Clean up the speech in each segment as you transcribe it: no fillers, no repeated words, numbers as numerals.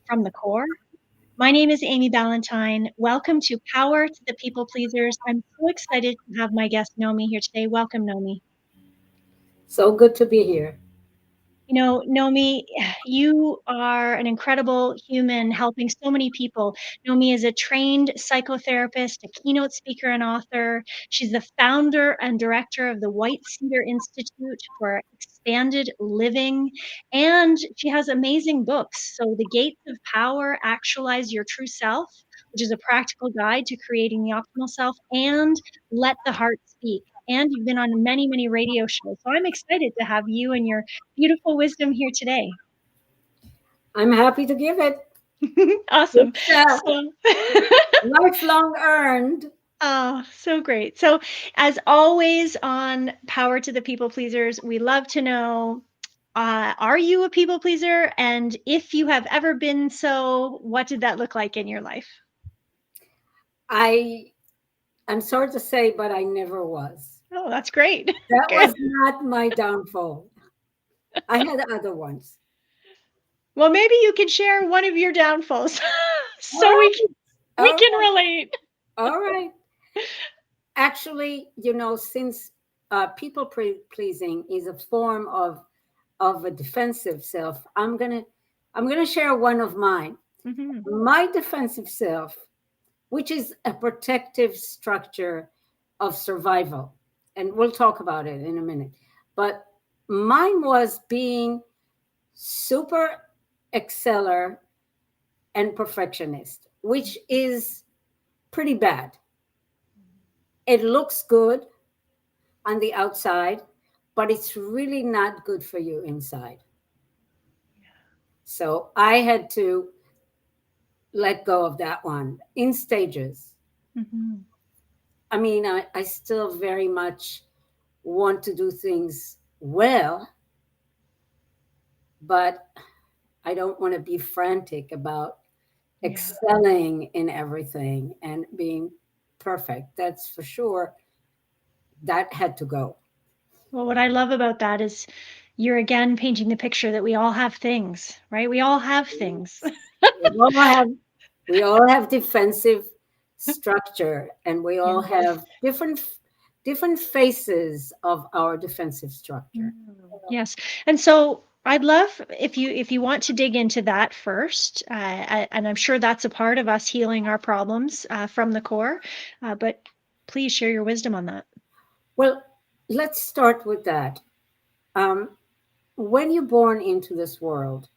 from the core. My name is Amy Ballantyne. Welcome to Power to the People Pleasers. I'm so excited to have my guest Nomi here today. Welcome, Nomi. So good to be here. Nomi, you are an incredible human helping so many people. Nomi is a trained psychotherapist, a keynote speaker, and author. She's the founder and director of the White Cedar Institute for Expanded Living, and she has amazing books. So, The Gates of Power, Actualize Your True Self, which is a practical guide to creating the optimal self, and Let the Heart Speak. And you've been on many, many radio shows. So I'm excited to have you and your beautiful wisdom here today. I'm happy to give it. Awesome. It's So, lifelong earned. oh, so great. So, as always on Power to the People Pleasers, we love to know are you a people pleaser? And if you have ever been so, what did that look like in your life? I'm sorry to say, but I never was. Oh, that's great. That Good. was not my downfall. I had other ones. Well, maybe you can share one of your downfalls All so right. we All can right. relate. All right. Actually, since people pleasing is a form of a defensive self, I'm gonna share one of mine. Hmm. My defensive self, which is a protective structure of survival. And we'll talk about it in a minute. But mine was being super exceller and perfectionist, which is pretty bad. It looks good on the outside, but it's really not good for you inside. So I had to let go of that one in stages. Hmm. I mean, I still very much want to do things well, but I don't want to be frantic about Yeah. excelling in everything and being perfect. That's for sure. That had to go. Well, what I love about that is you're again painting the picture that we all have things, right? We all have things. We all have we all have defensive structure, and we Yeah. all have different faces of our defensive structure. Yes. And so I'd love if you want to dig into that first, and I'm sure that's a part of us healing our problems from the core. But please share your wisdom on that. Well, let's start with that. Um, when you're born into this world,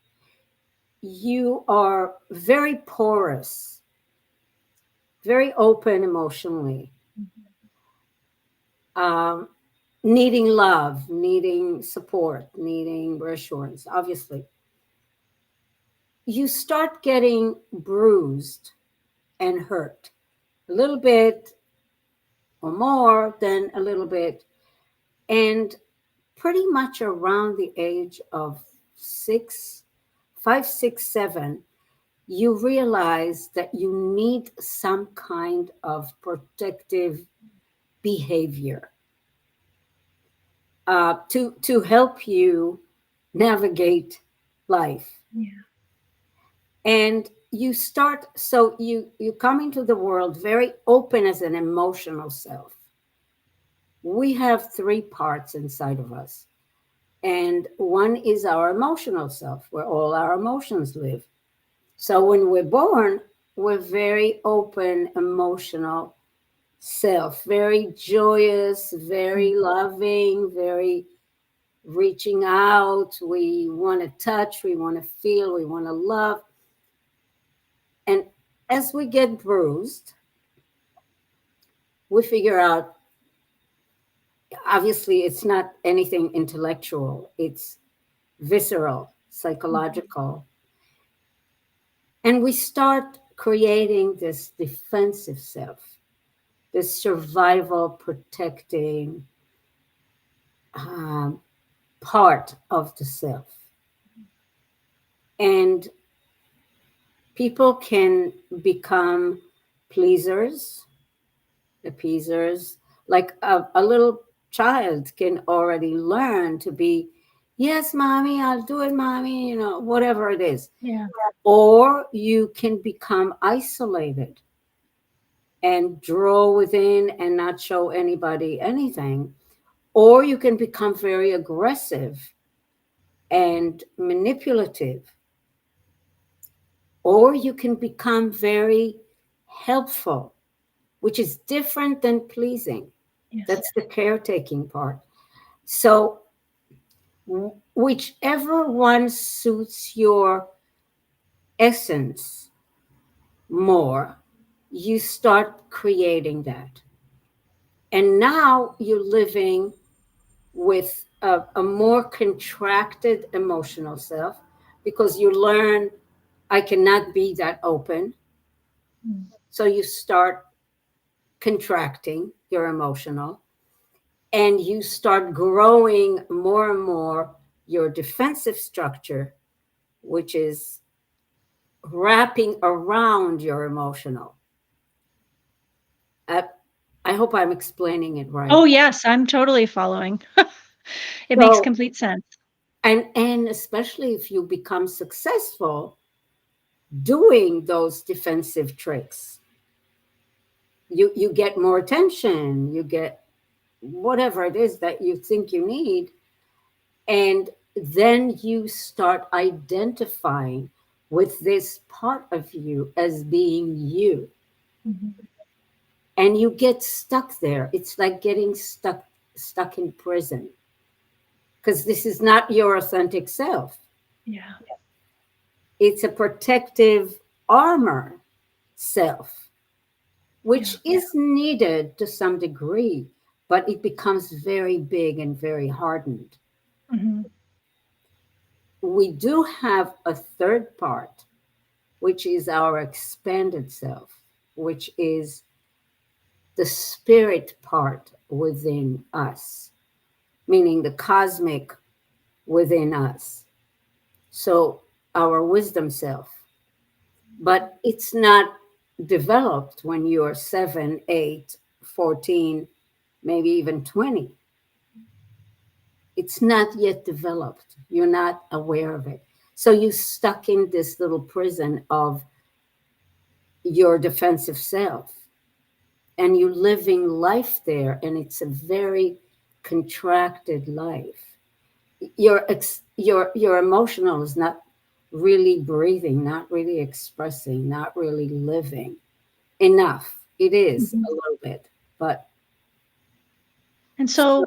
you are very porous, very open emotionally, um, needing love, needing support, needing reassurance. Obviously, you start getting bruised and hurt a little bit or more than a little bit. And pretty much around the age of 5, 6, 7, you realize that you need some kind of protective behavior to help you navigate life. Yeah. And you come into the world very open as an emotional self. We have three parts inside of us, and one is our emotional self, where all our emotions live. So when we're born, we're very open, emotional self, very joyous, very loving, very reaching out. We want to touch, we want to feel, we want to love. And as we get bruised, we figure out obviously it's not anything intellectual, it's visceral, psychological. And we start creating this defensive self, this survival protecting um, part of the self. And people can become pleasers, appeasers, like a little child can already learn to be Yes, mommy, I'll do it, mommy, whatever it is. Yeah. Or you can become isolated and draw within and not show anybody anything. Or you can become very aggressive and manipulative. Or you can become very helpful, which is different than pleasing. Yes. That's the caretaking part. So, whichever one suits your essence more, you start creating that. And now you're living with a more contracted emotional self because you learn I cannot be that open. Mm. So you start contracting your emotional and you start growing more and more your defensive structure, which is wrapping around your emotional. I, I hope I'm explaining it right. Oh, yes, I'm totally following. It makes So, complete sense. and especially if you become successful doing those defensive tricks, you get more attention, you get whatever it is that you think you need, and then you start identifying with this part of you as being you, Mhm. and you get stuck there. It's like getting stuck in prison because this is not your authentic self. Yeah. It's a protective armor self, Yeah. which is needed to some degree, but it becomes very big and very hardened. Mhm. We do have a third part, which is our expanded self, which is the spirit part within us, meaning the cosmic within us. So, our wisdom self. But it's not developed when you're 7, 8, 14, maybe even 20. It's not yet developed. You're not aware of it. So you're stuck in this little prison of your defensive self and you're living life there, and it's a very contracted life. Your emotional is not really breathing, not really expressing, not really living enough. It is Mhm. a little bit, but And so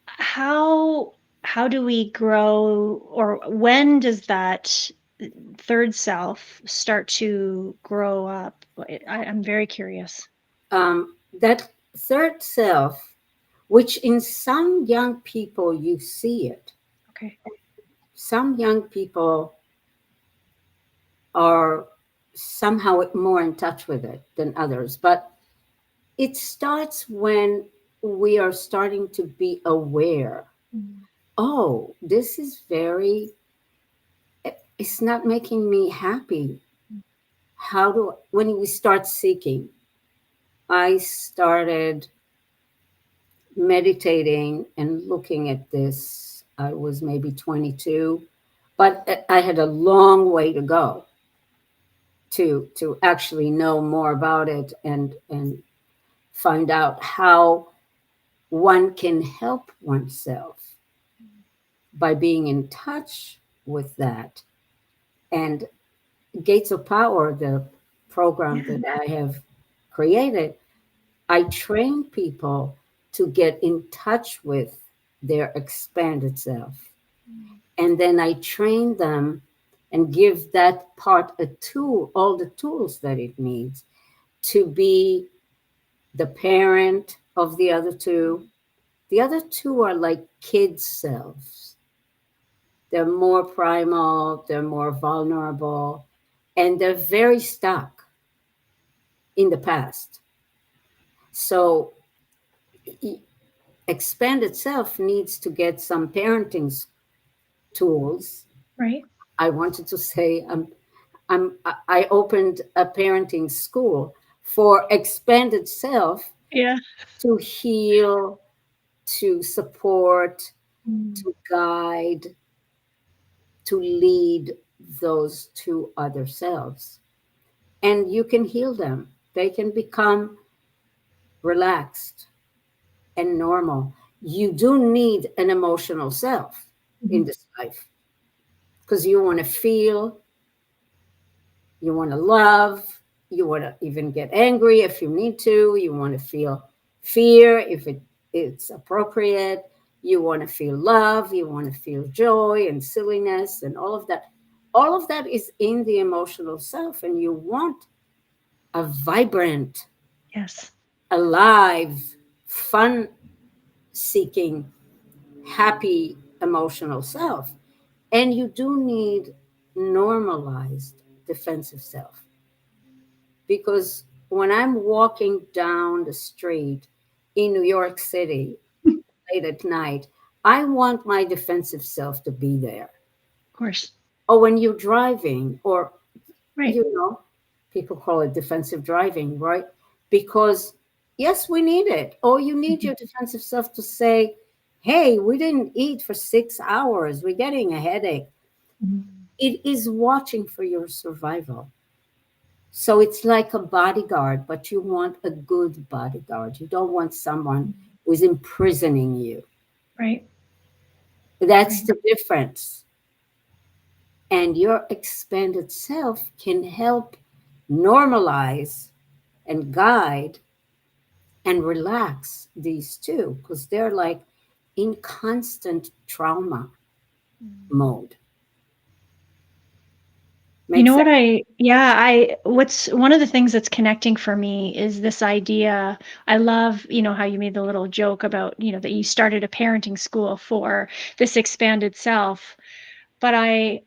how do we grow, or when does that third self start to grow up? I'm very curious. that third self, which in some young people you see it, Okay. some young people are somehow more in touch with it than others, but it starts when we are starting to be aware. Mm. Oh, this is very, it's not making me happy. How do, when we start seeking, I started meditating and looking at this. I was maybe 22, but I had a long way to go to actually know more about it and find out how one can help oneself by being in touch with that. And Gates of Power, the program Yeah. that I have created, I train people to get in touch with their expanded self. Mm. And then I train them and give that part a tool, all the tools that it needs to be the parent of the other two. The other two are like kids' selves. They're more primal, they're more vulnerable, and they're very stuck in the past. So, expanded self needs to get some parenting tools. Right. I wanted to say I opened a parenting school for expanded self Yeah. to heal, to support. Mm. to guide, to lead those two other selves. And you can heal them. They can become relaxed and normal. You do need an emotional self in Mhm. this life because you want to feel, you want to love, you want to even get angry if you need to, you want to feel fear if it's appropriate, you want to feel love, you want to feel joy and silliness and all of that. All of that is in the emotional self, and you want a vibrant, Yes. alive, fun seeking, happy emotional self. And you do need normalized defensive self. Because when I'm walking down the street in New York City late at night, I want my defensive self to be there. Of course. Or when you're driving, or, Right. you know, people call it defensive driving, right? Because, yes, we need it. Or you need Mhm. your defensive self to say, hey, we didn't eat for 6 hours. We're getting a headache. Mhm. It is watching for your survival. So it's like a bodyguard, but you want a good bodyguard. You don't want someone who's imprisoning you. Right. That's Right. the difference. And your expanded self can help normalize and guide and relax these two because they're like in constant trauma Mm. mode. You Makes know sense? what what's one of the things that's connecting for me is this idea. I love, how you made the little joke about, that you started a parenting school for this expanded self. But I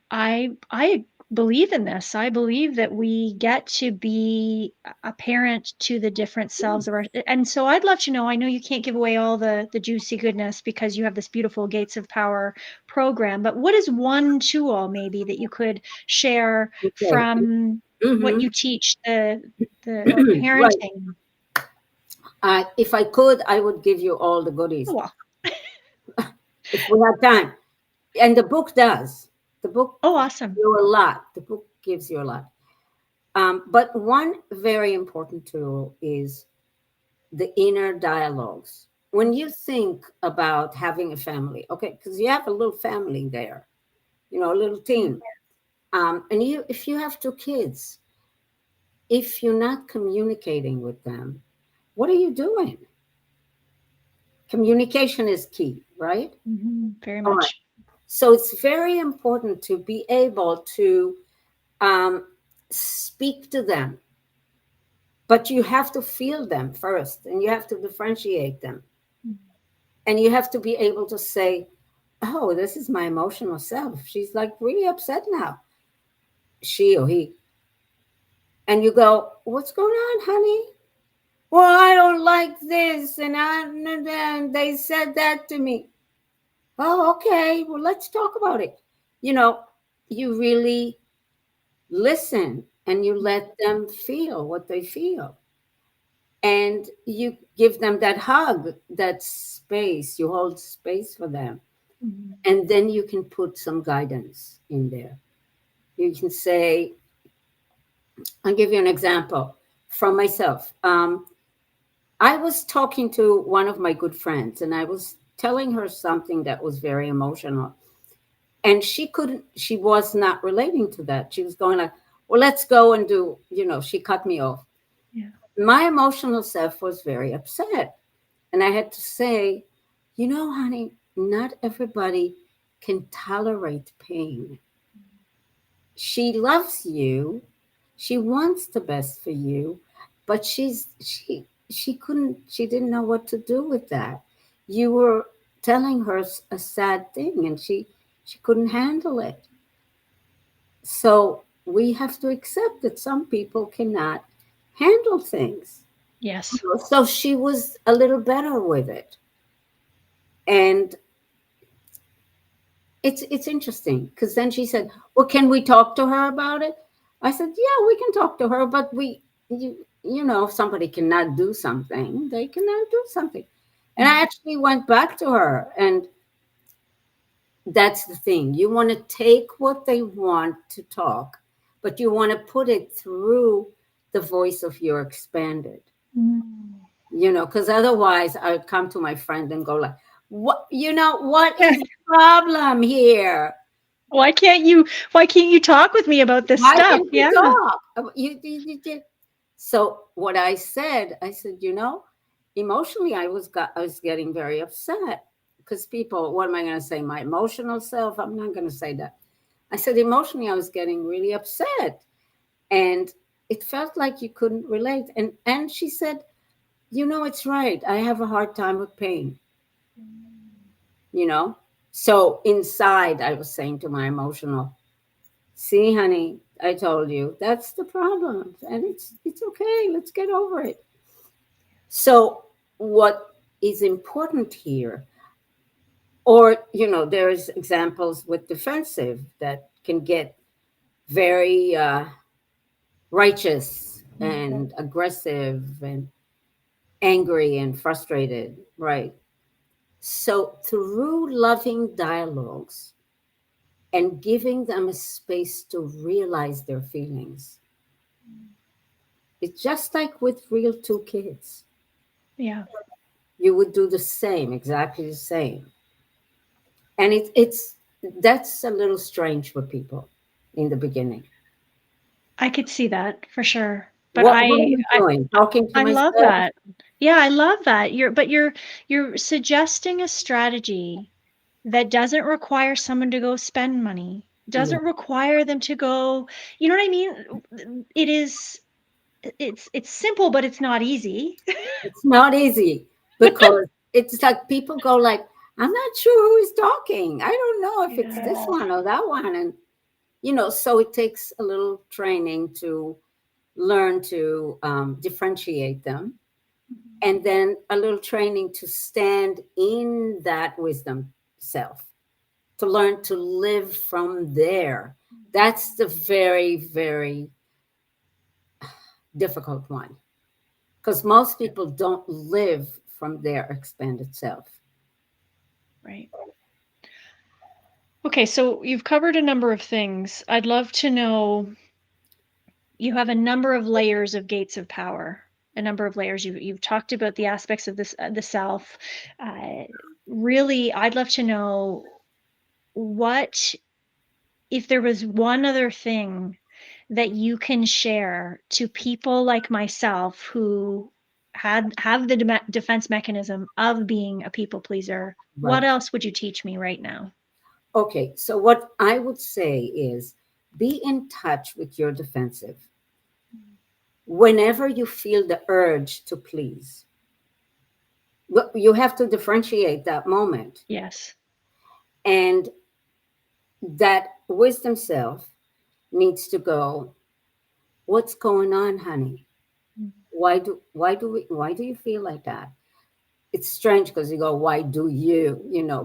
believe in this. I believe that we get to be a parent to the different selves of our, and so I'd love to know, I know you can't give away all the juicy goodness because you have this beautiful Gates of Power program, but what is one tool maybe that you could share Okay. from what Hmm. you teach the Right. parenting? If I could, I would give you all the Oh, goodies well. if we had time. And the book does. The book Oh, gives awesome. you a lot. The book gives you a lot. But one very important tool is the inner dialogues. When you think about having a family, okay, because you have a little family there, a little Yeah. team, and if you have two kids, if you're not communicating with them, what are you doing? Communication is key, right? Very All right. much. So it's very important to be able to um, speak to them, but you have to feel them first, and you have to differentiate them, and you have to be able to say, oh, this is my emotional self, she's like really upset now, she or he. And you go, what's going on, honey? Well, I don't like this, and they said that to me. Oh, okay, well, let's talk about it. you know you really listen, and you let them feel what they feel, and you give them that hug, that space, you hold space for them. Mhm. And then you can put some guidance in there. You can say, I'll give you an example from myself. I was talking to one of my good friends, and I was telling her something that was very emotional, and she was not relating to that. She was going like, well, let's go and do, she cut me off. Yeah. My emotional self was very upset. And I had to say, honey, not everybody can tolerate pain. She loves you. She wants the best for you, but she didn't know what to do with that. You were telling her a sad thing, and she couldn't handle it. So we have to accept that some people cannot handle things. Yes. So she was a little better with it. And it's interesting because then she said, well, can we talk to her about it? I said, yeah, we can talk to her, but if somebody cannot do something, they cannot do something. And I Mhm. actually went back to her, and That's the thing. You want to take what they want to talk, but you want to put it through the voice of your expanded, Mm. because otherwise I would come to my friend and go like, what is the problem here? Why can't you talk with me about this Why stuff? can't we Yeah. talk? So what I said, emotionally, I was getting very upset because people, what am I going to say? My emotional self? I'm not going to say that. I said, emotionally, I was getting really upset, and it felt like you couldn't relate. And she said, it's right. I have a hard time with pain. You know. So inside, I was saying to my emotional, see, honey, I told you that's the problem, and it's okay. Let's get over it. So what is important here, or there's examples with defensive that can get very righteous Mm. and aggressive and angry and frustrated, right? So through loving dialogues and giving them a space to realize their feelings, it's just like with real two kids. Yeah. You would do the same, exactly the same. And it's that's a little strange for people in the beginning. I could see that for sure. But What are you doing? Talking to I love myself? that. Yeah, I love that. You're suggesting a strategy that doesn't require someone to go spend money. Yeah. Doesn't require them to go, you know what I mean? It's simple, but it's not easy. It's not easy because it's like people go like, I'm not sure who is talking. I don't know if it's this Yeah. one or that one. And so it takes a little training to learn to differentiate them, and then a little training to stand in that wisdom self, to learn to live from there. That's the very, very difficult one because most people don't live from their expanded self. Right. Okay, so you've covered a number of things. I'd love to know, you have a number of layers of gates of power, a number of layers. You've talked about the aspects of this, the self. Uh, Really, I'd love to know, what, if there was one other thing that you can share to people like myself who have the defense mechanism of being a people pleaser. What Right. else would you teach me right now? Okay. So, what I would say is be in touch with your defensive whenever you feel the urge to please. But you have to differentiate that moment. Yes. And that wisdom self needs to go, what's going on, honey? Why do you feel like that? It's strange because you go, why do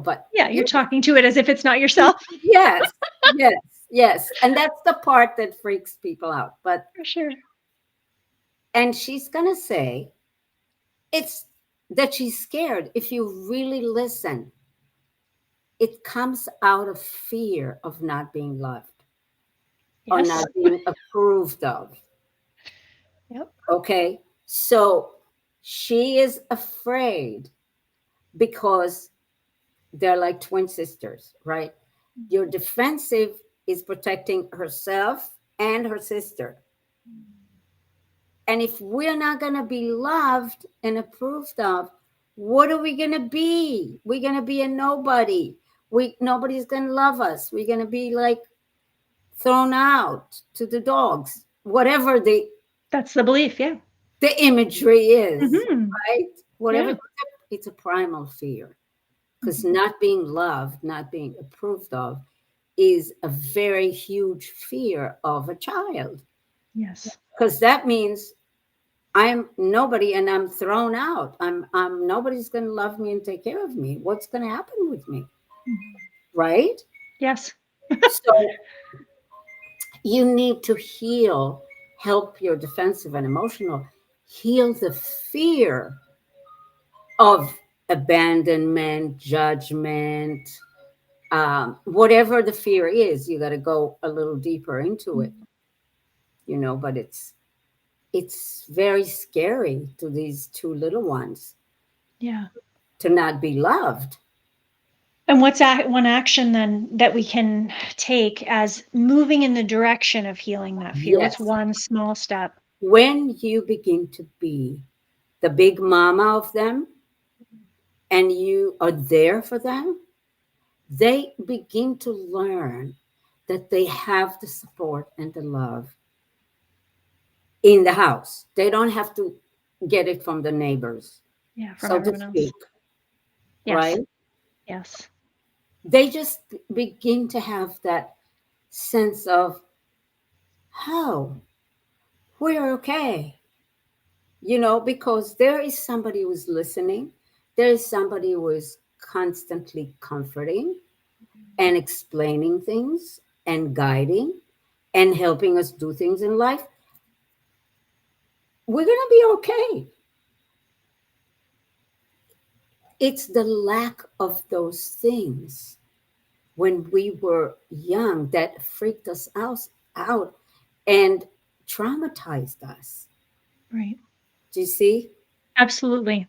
but Yeah, you're you talking to it as if it's not yourself. yes, yes, yes. And that's the part that freaks people out. But For sure. and she's gonna say it's that she's scared. If you really listen, it comes out of fear of not being loved or Yes. not being approved of. Yep. Okay. So she is afraid because they're like twin sisters, right? Your defensive is protecting herself and her sister. And if we're not going to be loved and approved of, what are we going to be? We're going to be a nobody. Nobody's going to love us. We're going to be like thrown out to the dogs, whatever That's the belief. Yeah. the imagery is, Hmm. right? Whatever, Yeah. it's a primal fear because Mhm. not being loved, not being approved of, is a very huge fear of a child Yes. because that means I'm nobody and I'm thrown out. I'm nobody's going to love me and take care of me. What's going to happen with me, Mhm. right? Yes. So you need to help your defensive and emotional, heal the fear of abandonment, judgment, Whatever the fear is, you got to go a little deeper into it, Mm. but it's very scary to these two little ones Yeah. to not be loved. And what's one action then that we can take as moving in the direction of healing that fear? What's Yes. one small step? When you begin to be the big mama of them and you are there for them, they begin to learn that they have the support and the love in the house. They don't have to get it from the neighbors, Yeah, from so to everyone else. speak, Yes. right? Yes. They just begin to have that sense of, oh, we're okay, because there is somebody who's listening. There is somebody who is constantly comforting and explaining things and guiding and helping us do things in life. We're going to be okay. It's the lack of those things when we were young that freaked us out and traumatized us. Right. Do you see? Absolutely.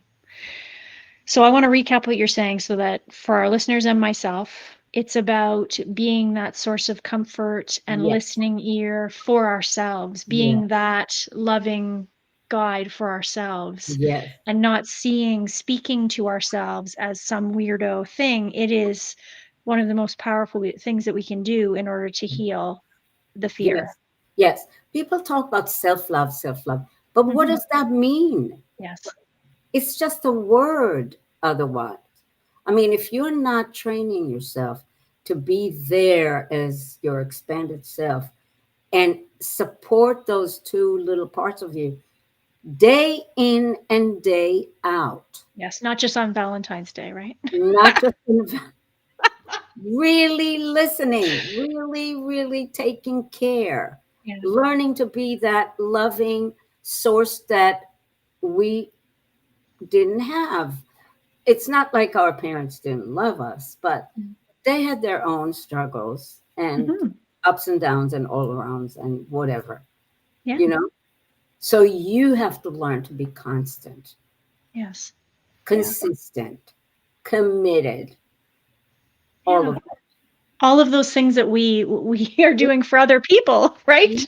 So I want to recap what you're saying so that for our listeners and myself, it's about being that source of comfort and Yes. listening ear for ourselves, Yes. being that loving guide for ourselves, Yes. and not speaking to ourselves as some weirdo thing. It is one of the most powerful things that we can do in order to heal the fear. Yes. Yes. People talk about self love. But what Hmm. does that mean? Yes. It's just a word otherwise. I mean, if you're not training yourself to be there as your expanded self and support those two little parts of you day in and day out, Yes. Not just on Valentine's Day, right? not just in, really listening, really, really taking care, Yeah. learning to be that loving source that we didn't have. It's not like our parents didn't love us, but they had their own struggles and Mm-hmm. ups and downs and all arounds and whatever, Yeah. you know? So you have to learn to be constant, Yes. Yeah. consistent, committed, all Yeah. of that. All of those things that we are doing for other people, right?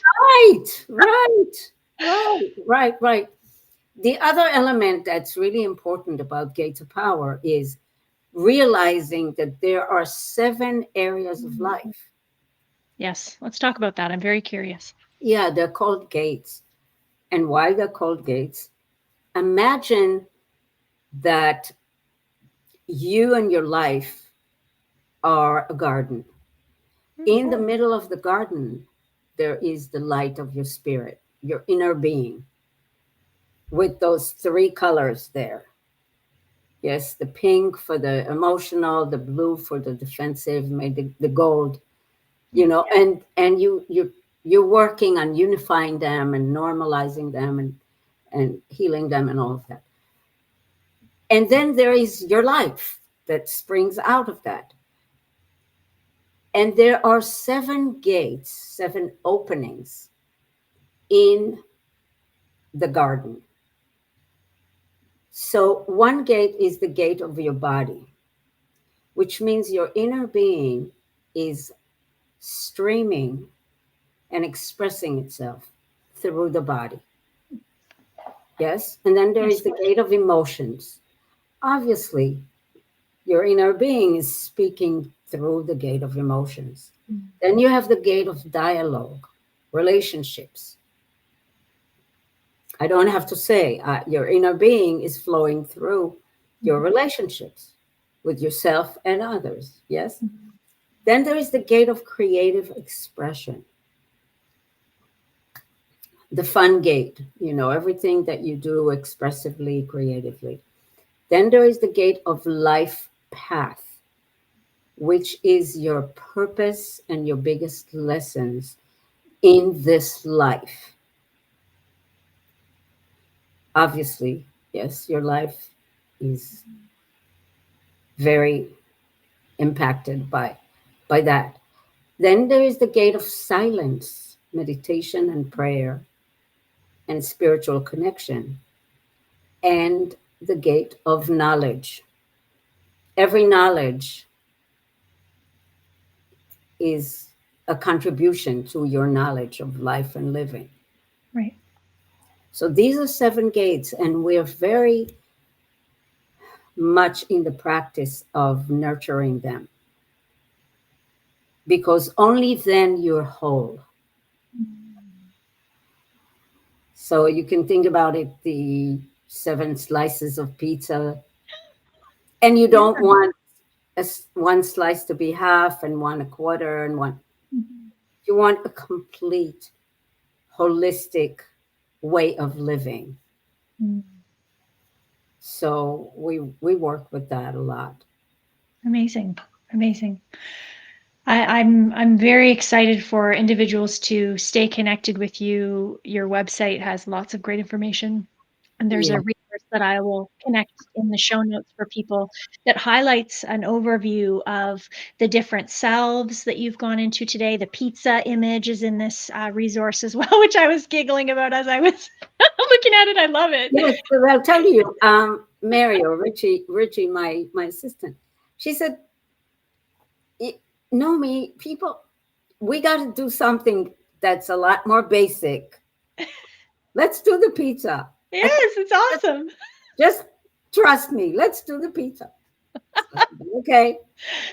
Right, right, right. The other element that's really important about Gates of Power is realizing that there are 7 areas of life. Yes, let's talk about that. I'm very curious. Yeah, they're called gates. And why they're called gates? Imagine that you and your life are a garden. In the middle of the garden, there is the light of your spirit, your inner being, with those 3 colors there. Yes, the pink for the emotional, the blue for the defensive, maybe the gold, and you're working on unifying them and normalizing them and healing them and all of that. And then there is your life that springs out of that. And there are 7 gates, 7 openings in the garden. So one gate is the gate of your body, which means your inner being is streaming and expressing itself through the body. Yes. And then there is Yes. the gate of emotions. Obviously, your inner being is speaking through the gate of emotions. Mm. Then you have the gate of dialogue, relationships. I don't have to say, your inner being is flowing through your Mhm. relationships with yourself and others. Yes. Mhm. Then there is the gate of creative expression, the fun gate, everything that you do expressively, creatively. Then there is the gate of life path, which is your purpose and your biggest lessons in this life. Obviously, yes, your life is very impacted by by that. Then there is the gate of silence, meditation and prayer and spiritual connection, and the gate of knowledge. Every knowledge is a contribution to your knowledge of life and living. Right. So these are seven gates, and we're very much in the practice of nurturing them because only then you're whole. So you can think about it, the seven slices of pizza, and you don't Yeah. want one slice to be half and one a quarter and one. Mhm. You want a complete, holistic way of living. Mm. So we work with that a lot. Amazing. Amazing. I'm very excited for individuals to stay connected with you. Your website has lots of great information. And there's Yeah. a resource that I will connect in the show notes for people that highlights an overview of the different selves that you've gone into today. The pizza image is in this resource as well, which I was giggling about as I was looking at it. I love it. Yes, but I'll tell you, Mary or Richie, my assistant, she said, Nomi, people, we got to do something that's a lot more basic. Let's do the pizza. I said, Yes, it's just, awesome. just trust me. Let's do the pizza. Okay.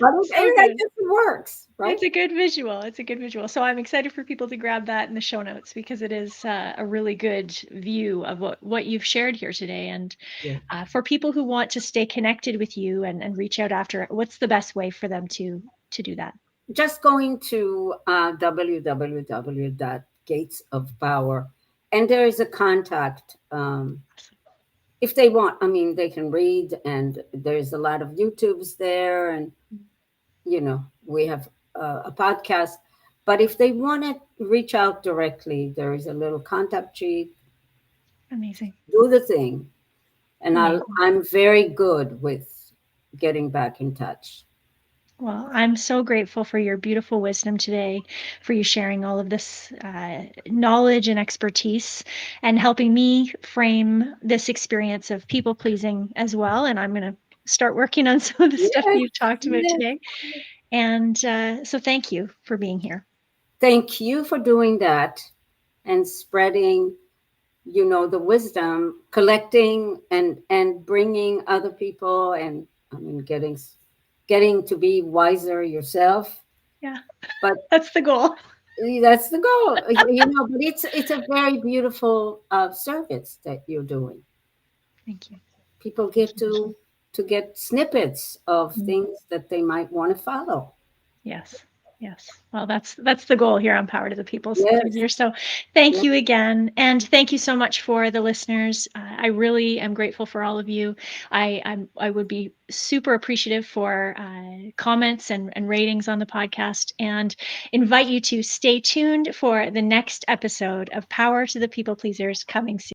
But So I good. guess it works, right? It's a good visual. It's a good visual. So I'm excited for people to grab that in the show notes because it is a really good view of what you've shared here today. And Yeah. for people who want to stay connected with you and reach out after, what's the best way for them to do that? Just going to www.gatesofpower, and there is a contact. If they want, I mean, they can read, and there's a lot of YouTubes there, and we have a podcast. But if they want to reach out directly, there is a little contact sheet. Amazing. Do the thing, and Amazing. I'm very good with getting back in touch. Well, I'm so grateful for your beautiful wisdom today, for you sharing all of this knowledge and expertise and helping me frame this experience of people pleasing as well. And I'm going to start working on some of the stuff Yes, you've talked about yes. today. And so thank you for being here. Thank you for doing that and spreading, the wisdom, collecting and bringing other people, and I mean, getting to be wiser yourself. Yeah, But that's the goal. that's the goal, but it's a very beautiful service that you're doing. Thank you. People Thank get you. to get snippets of Mm. things that they might want to follow. Yes. Yes. Well, that's the goal here on Power to the People Yes, Pleaser. So thank yes. you again. And thank you so much for the listeners. I really am grateful for all of you. I would be super appreciative for comments and ratings on the podcast and invite you to stay tuned for the next episode of Power to the People Pleasers coming soon.